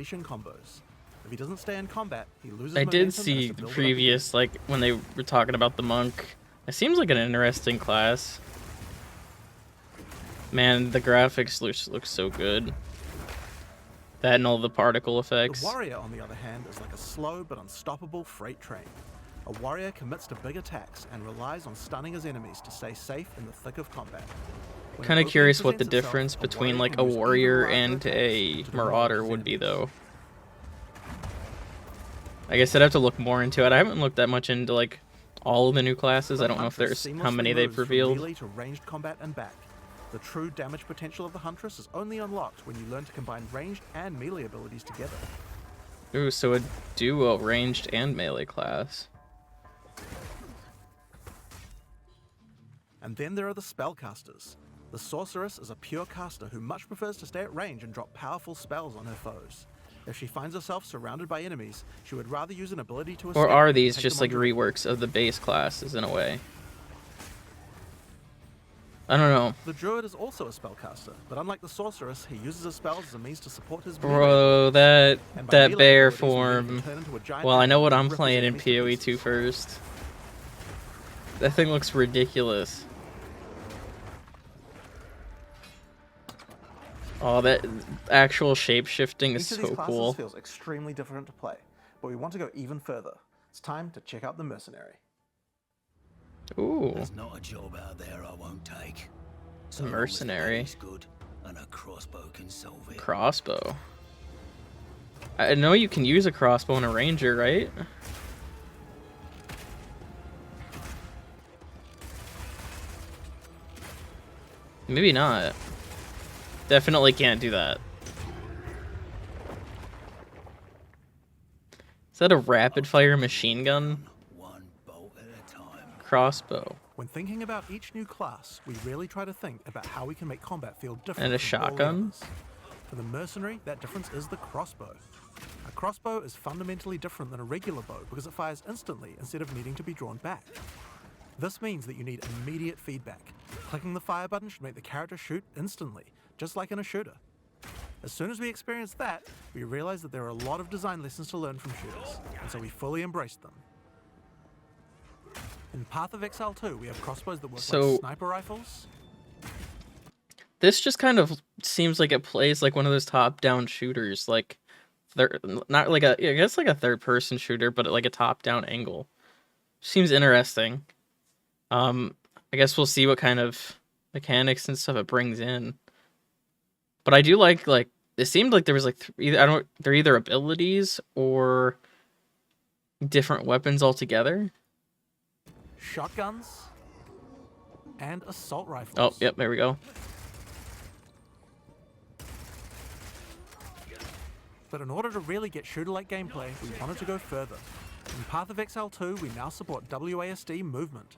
unleashing combos. If he doesn't stay in combat, he loses I momentum did and has see to the build it up previous, like, when they were talking about the monk. It seems like an interesting class. Man, the graphics look so good. That and all the particle again. effects. The warrior, on the other hand, is like a slow but unstoppable freight train. A warrior commits to big attacks and relies on stunning his enemies to stay safe in the thick of combat. When Kind an of opening curious what the presents itself, difference a between, warrior like, can a use even warrior larger and attacks a to demoralize marauder his would be, enemies. though. I guess I'd have to look more into it. I haven't looked that much into, like, all of the new classes. I don't know if there's how many they've revealed. Melee to ranged combat and back. The true damage potential of the Huntress is only unlocked when you learn to combine ranged and melee abilities together. Ooh, so a duo ranged and melee class. And then there are the spellcasters. The sorceress is a pure caster who much prefers to stay at range and drop powerful spells on her foes. If she finds herself surrounded by enemies, she would rather use an ability to escape. Or are than these take just them like on direct. reworks of the base classes in a way? I don't know. The druid is also a spellcaster, but unlike the sorceress, he uses his spells as a means to support his Bro, melee abilities. that And by that melee bear abilities, we mean he can form. turn into a giant Well, I know animal what and I'm rip his playing in enemies to PoE 2 pieces. first. That thing looks ridiculous. Oh, that actual shape-shifting is Each of these so classes cool. feels extremely different to play, but we want to go even further. It's time to check out the Mercenary. Ooh, There's not a job out there I won't take. a mercenary. Good, and a crossbow can solve it. Crossbow. I know you can use a crossbow in a ranger, right? Maybe not. Definitely can't do that. Is that a rapid-fire machine gun? One bolt at a time. Crossbow. When thinking about each new class, we really try to think about how we can make combat feel different. And a from all the shotgun? others. For the Mercenary, that difference is the crossbow. A crossbow is fundamentally different than a regular bow because it fires instantly instead of needing to be drawn back. This means that you need immediate feedback. Clicking the fire button should make the character shoot instantly, just like in a shooter. As soon as we experienced that, we realized that there are a lot of design lessons to learn from shooters, and so we fully embraced them. In Path of Exile 2, we have crossbows that work like sniper rifles. This just kind of seems like it plays like one of those top-down shooters, like not like a, I guess like a third-person shooter, but like a top-down angle. Seems interesting. I guess we'll see what kind of mechanics and stuff it brings in. But I do like it seemed like there was like they're either abilities or different weapons altogether. Shotguns and assault rifles. Oh, yep, there we go. But in order to really get shooter-like gameplay, we wanted to go further. In Path of Exile 2, we now support WASD movement.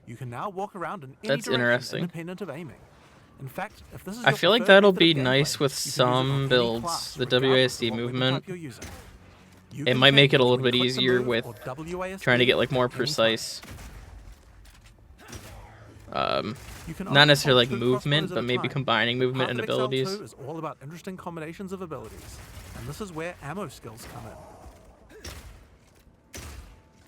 You can now walk around in any That's direction interesting. independent of aiming. In fact, if this is I your feel like preferred that'll method be of gameplay, nice with you can use it on some any builds, class, the regardless of WASD what weapon movement. type you're using. You It can might make change it a little between bit click to easier move with or WASD trying to get like more anytime. precise. You can Not only necessarily hold like 2 movement, crossbows at but a maybe time. combining movement Path and of Exile abilities. 2 is all about interesting combinations of abilities, and this is where ammo skills come in.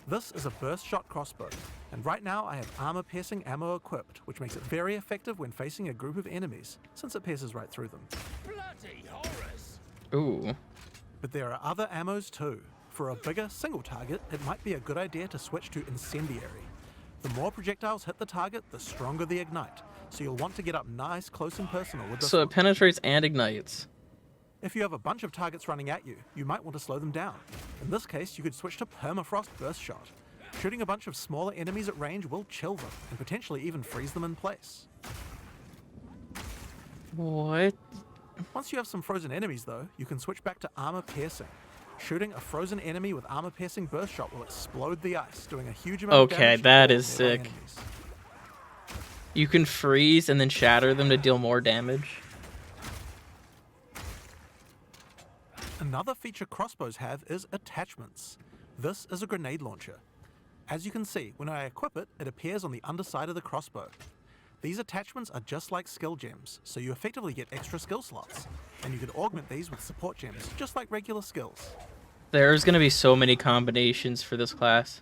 This is a burst shot crossbow, and right now I have armor piercing ammo equipped, which makes it very effective when facing a group of enemies, since it pierces right through them. Bloody horrors! Ooh. But there are other ammos too. For a bigger single target, it might be a good idea to switch to incendiary. The more projectiles hit the target, the stronger the ignite, so you'll want to get up nice, close and personal with this So one. it penetrates and ignites. If you have a bunch of targets running at you, you might want to slow them down. In this case, you could switch to permafrost burst shot. Shooting a bunch of smaller enemies at range will chill them, and potentially even freeze them in place. What? Once you have some frozen enemies though, you can switch back to armor piercing. Shooting a frozen enemy with armor piercing burst shot will explode the ice, doing a huge amount of damage. Okay, to that all is nearby sick. enemies. You can freeze and then shatter them to deal more damage. Another feature crossbows have is attachments. This is a grenade launcher. As you can see, when I equip it, it appears on the underside of the crossbow. These attachments are just like skill gems, so you effectively get extra skill slots. and you can augment these with support gems, just like regular skills. There's gonna be so many combinations for this class.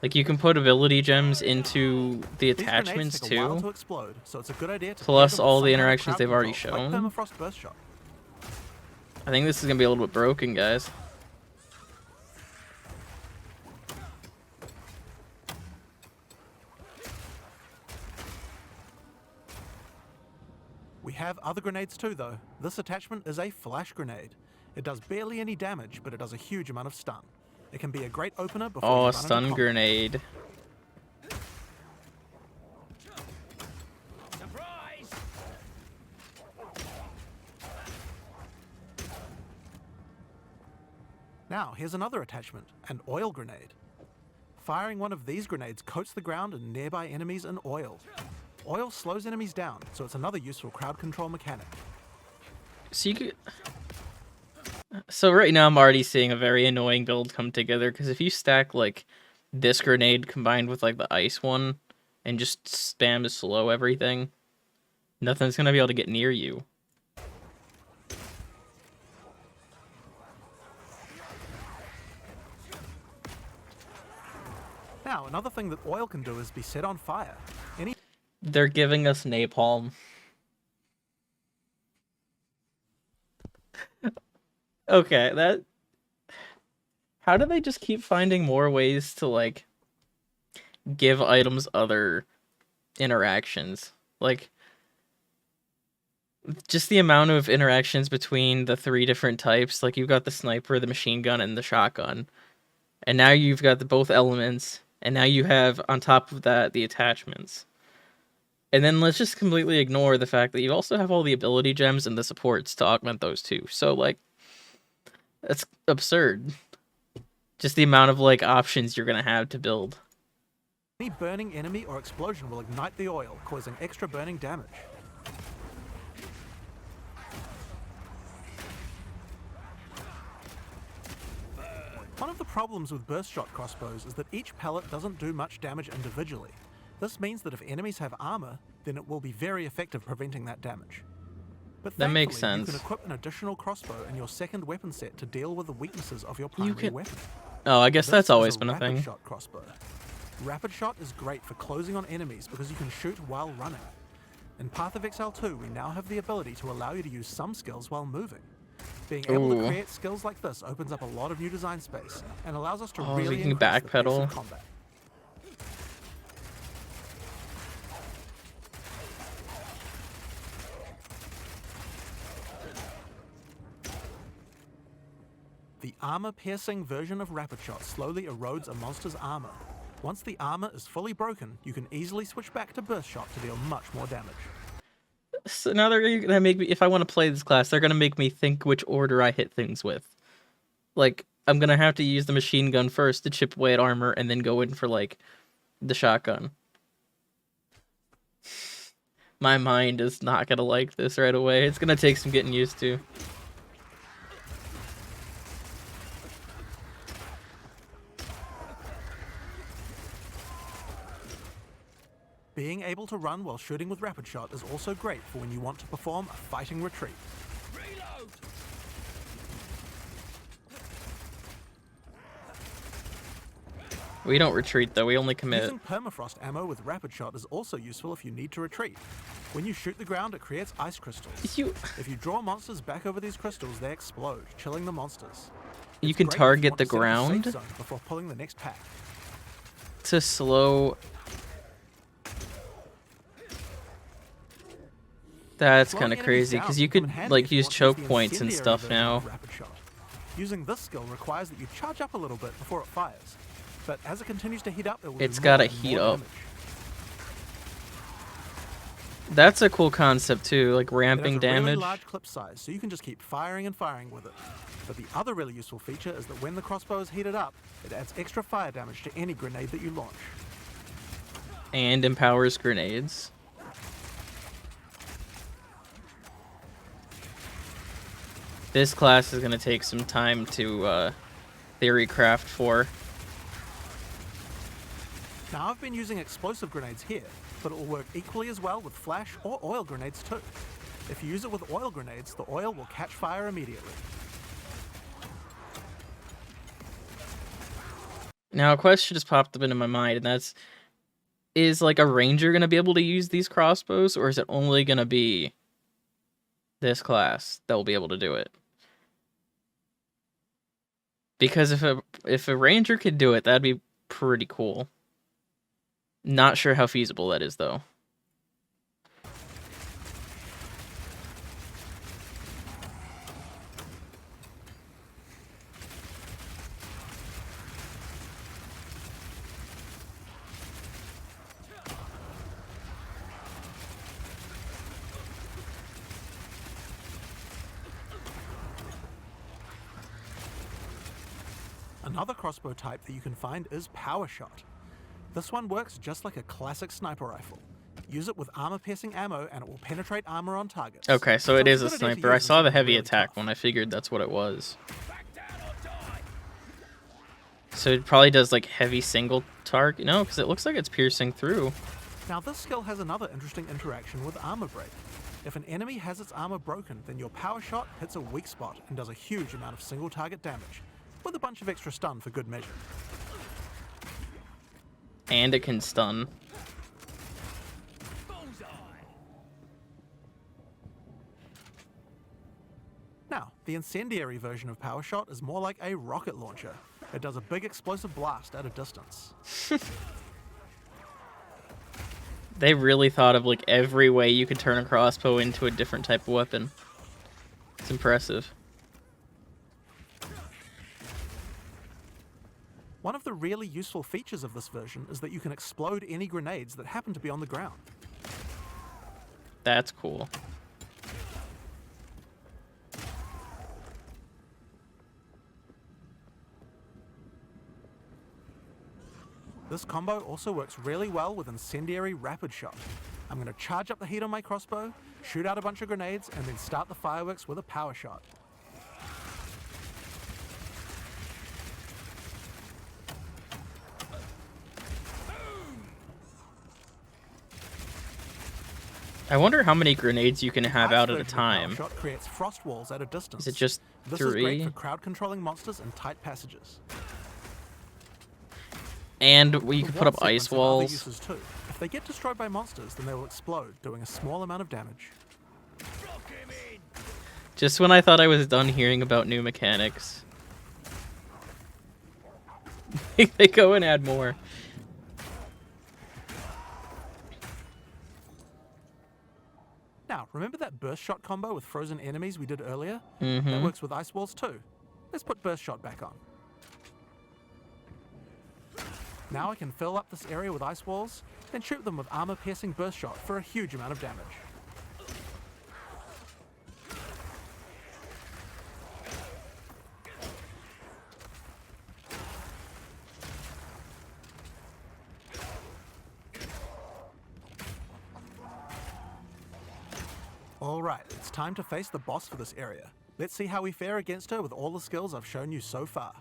Like, you can put ability gems into the These attachments grenades take a while too, to explode, so it's a good idea to plus pair them with all some the kind of interactions crowd they've already control, like shown. permafrost burst shot. I think this is gonna be a little bit broken, guys. We have other grenades too, though. This attachment is a flash grenade. It does barely any damage, but it does a huge amount of stun. It can be a great opener before you Oh, run a into stun combat. grenade. Surprise! Now, here's another attachment, an oil grenade. Firing one of these grenades coats the ground and nearby enemies in oil. Oil slows enemies down, so it's another useful crowd control mechanic. So you could... So right now I'm already seeing a very annoying build come together, because if you stack like this grenade combined with like the ice one and just spam to slow everything, nothing's gonna be able to get near you. Now, another thing that oil can do is be set on fire. They're giving us napalm. Okay, that... How do they just keep finding more ways to, like, give items other interactions? Like, just the amount of interactions between the 3 different types. Like, you've got the sniper, the machine gun, and the shotgun. And now you've got both elements. And now you have, on top of that, the attachments. And then let's just completely ignore the fact that you also have all the ability gems and the supports to augment those too. So, like, that's absurd. Just the amount of, like, options you're gonna have to build. Any burning enemy or explosion will ignite the oil, causing extra burning damage. One of the problems with burst shot crossbows is that each pellet doesn't do much damage individually. This means that if enemies have armor, then it will be very effective preventing that damage. But That makes thankfully, sense. You can equip an additional crossbow in your second weapon set to deal with the weaknesses of your primary weapon. Oh, I guess This that's is always been a rapid thing. shot crossbow. Rapid shot is great for closing on enemies because you can shoot while running. In Path of Exile 2, we now have the ability to allow you to use some skills while moving. Being able Ooh. to create skills like this opens up a lot of new design space and allows us to Oh, really we can increase the pace backpedal. of combat. The armor-piercing version of Rapid Shot slowly erodes a monster's armor. Once the armor is fully broken, you can easily switch back to Burst Shot to deal much more damage. So now they're gonna make me, if I want to play this class, they're gonna make me think which order I hit things with. Like, I'm gonna have to use the machine gun first to chip away at armor, and then go in for, like, the shotgun. My mind is not gonna like this right away. It's gonna take some getting used to. Being able to run while shooting with Rapid Shot is also great for when you want to perform a fighting retreat. Reload! We don't retreat, though. We only commit. Using permafrost ammo with Rapid Shot is also useful if you need to retreat. When you shoot the ground, it creates ice crystals. You If you draw monsters back over these crystals, they explode, chilling the monsters. you It's can great if you target want the to set up a safe ground zone before pulling the next pack. to slow. That's Slowing kind of enemies crazy, down because you can come could, in handy like, if you use want to choke the points and incendiary stuff version now. of Rapid Shot. Using this skill requires that you charge up a little bit before it fires, but as it continues to heat up, it will It's do gotta more and heat more up. damage. That's a cool concept, too, like It ramping has a really damage. large clip size, so you can just keep firing and firing with it. But the other really useful feature is that when the crossbow is heated up, it adds extra fire damage to any grenade that you launch. And empowers grenades. This class is going to take some time to theory craft for. Now I've been using explosive grenades here, but it will work equally as well with flash or oil grenades too. If you use it with oil grenades, the oil will catch fire immediately. Now, a question just popped up into my mind, and that's, is like a ranger going to be able to use these crossbows, or is it only going to be this class that will be able to do it? Because if a ranger could do it, that'd be pretty cool. Not sure how feasible that is, though. Another crossbow type that you can find is Power Shot. This one works just like a classic sniper rifle. Use it with armor-piercing ammo and it will penetrate armor on targets. Okay, so it is a it's a good idea to sniper. I use saw the something heavy really attack tough. one. I figured that's what it was. Back down or die. So it probably does like heavy single target. No, because it looks like it's piercing through. Now this skill has another interesting interaction with armor break. If an enemy has its armor broken, then your Power Shot hits a weak spot and does a huge amount of single target damage, with a bunch of extra stun for good measure. And it can stun. Bullseye. Now, the incendiary version of Power Shot is more like a rocket launcher. It does a big explosive blast at a distance. They really thought of like every way you could turn a crossbow into a different type of weapon. It's impressive. One of the really useful features of this version is that you can explode any grenades that happen to be on the ground. That's cool. This combo also works really well with Incendiary Rapid Shot. I'm going to charge up the heat on my crossbow, shoot out a bunch of grenades, and then start the fireworks with a Power Shot. I wonder how many grenades you can have Ice out at a version of time. Power Shot creates frost walls at a distance. Is it just This is great 3? for crowd controlling monsters in tight passages. And you can The put wall up ice segments have other walls. uses too. If they get destroyed by monsters, then they will explode, doing a small amount of damage. Block him in. Just when I thought I was done hearing about new mechanics, they go and add more. Now, remember that burst shot combo with frozen enemies we did earlier? That Mm-hmm. works with ice walls too. Let's put burst shot back on. Now I can fill up this area with ice walls, then shoot them with armor-piercing burst shot for a huge amount of damage. Alright, it's time to face the boss for this area. Let's see how we fare against her with all the skills I've shown you so far.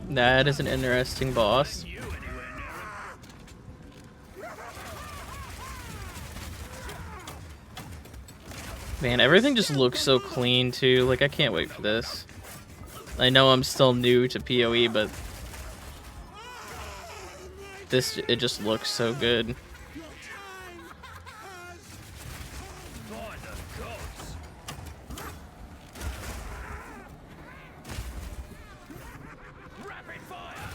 That is an interesting boss. You anywhere near it? Man, everything just looks so clean too. Like, I can't wait for this. I know I'm still new to PoE, but it just looks so good. By the gods. Rapid fire.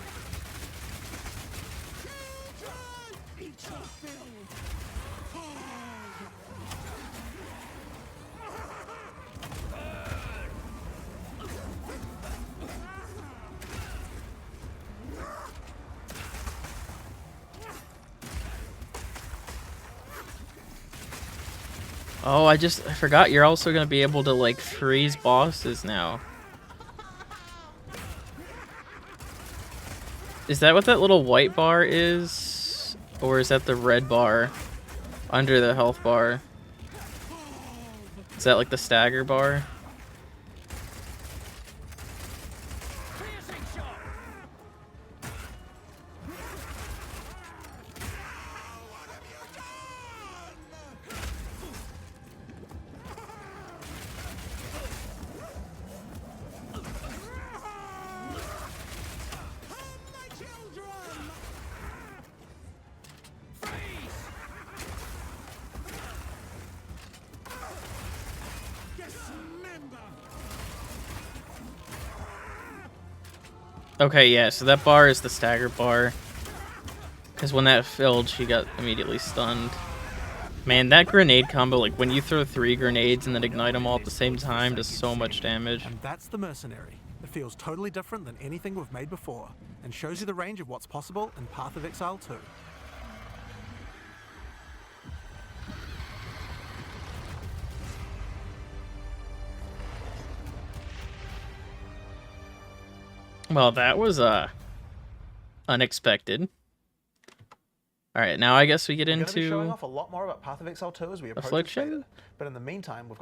Oh, I forgot you're also gonna be able to like freeze bosses now. Is that what that little white bar is? Or is that the red bar under the health bar? Is that like the stagger bar? Piercing shot. Okay, yeah, so that bar is the stagger bar. Because when that filled, she got immediately stunned. Man, that grenade combo, like when you throw 3 grenades and then ignite them all at the same time, does so much damage. And that's the Mercenary. It feels totally different than anything we've made before, and shows you the range of what's possible in Path of Exile 2. Well, that was unexpected. All right, now I guess we get We're going to be showing into off a lot more about Path of Exile 2 as we approach its Affliction? beta, but in the meantime, we've